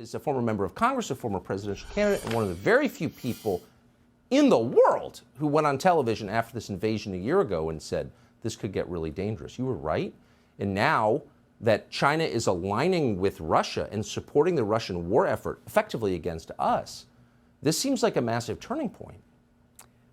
Is a former member of Congress, a former presidential candidate, and one of the very few people in the world who went on television after this invasion a year ago and said, this could get really dangerous. You were right. And now that China is aligning with Russia and supporting the Russian war effort effectively against us, this seems like a massive turning point.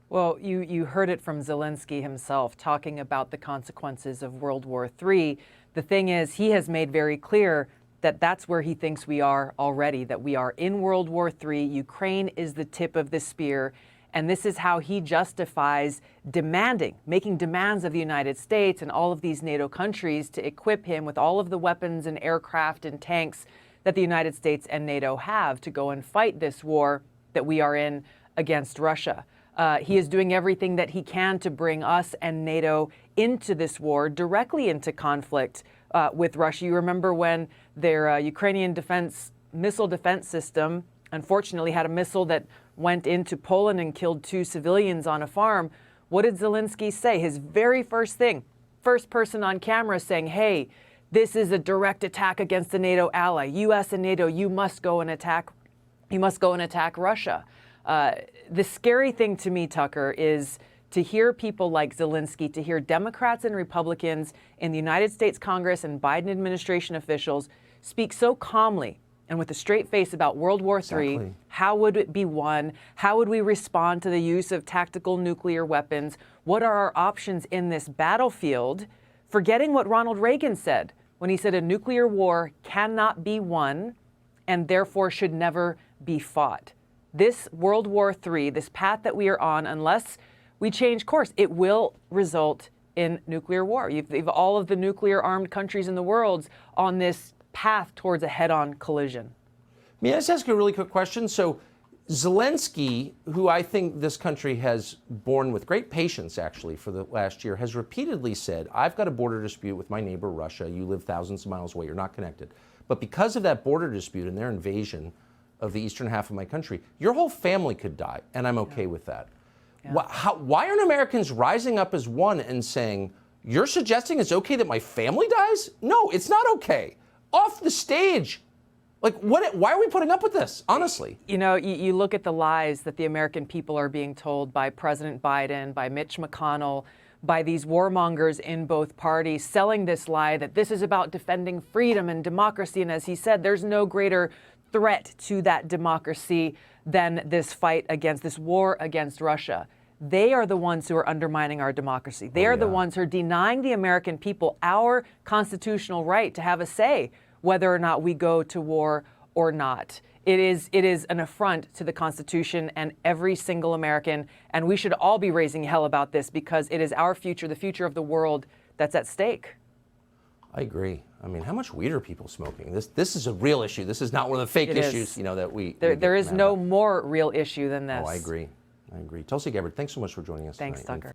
Well, you heard it from Zelensky himself talking about the consequences of World War III. The thing is, he has made very clear that that's where he thinks we are already, that we are in World War III. Ukraine is the tip of the spear. And this is how he justifies making demands of the United States and all of these NATO countries to equip him with all of the weapons and aircraft and tanks that the United States and NATO have to go and fight this war that we are in against Russia. He is doing everything that he can to bring us and NATO into this war, directly into conflict with Russia. You remember when their Ukrainian missile defense system, unfortunately, had a missile that went into Poland and killed 2 civilians on a farm. What did Zelensky say? His very first thing, first person on camera saying, hey, this is a direct attack against a NATO ally. U.S. and NATO, you must go and attack Russia. The scary thing to me, Tucker, is to hear people like Zelensky, to hear Democrats and Republicans in the United States Congress and Biden administration officials speak so calmly and with a straight face about World War III. Exactly. How would it be won? How would we respond to the use of tactical nuclear weapons? What are our options in this battlefield? Forgetting what Ronald Reagan said when he said a nuclear war cannot be won and therefore should never be fought. This World War III, this path that we are on, unless we change course, it will result in nuclear war. You've all of the nuclear armed countries in the world on this path towards a head-on collision. May I just ask you a really quick question? So Zelensky, who I think this country has borne with great patience, actually, for the last year, has repeatedly said, I've got a border dispute with my neighbor, Russia. You live thousands of miles away. You're not connected. But because of that border dispute and their invasion of the eastern half of my country, your whole family could die, and I'm okay with that. Yeah. Why aren't Americans rising up as one and saying, you're suggesting it's okay that my family dies? No, it's not okay. Off the stage. Like, why are we putting up with this, honestly? You know, you look at the lies that the American people are being told by President Biden, by Mitch McConnell, by these warmongers in both parties, selling this lie that this is about defending freedom and democracy. And as he said, there's no greater threat to that democracy than this fight against this war against Russia. They are the ones who are undermining our democracy. They are the ones who are denying the American people our constitutional right to have a say whether or not we go to war or not. It is an affront to the Constitution and every single American, and we should all be raising hell about this because it is our future, the future of the world, that's at stake. I agree. I mean, how much weed are people smoking? This is a real issue. This is not one of the fake issues, you know, that we there is no more real issue than this. Oh, I agree. I agree. Tulsi Gabbard, thanks so much for joining us tonight. Thanks, Tucker.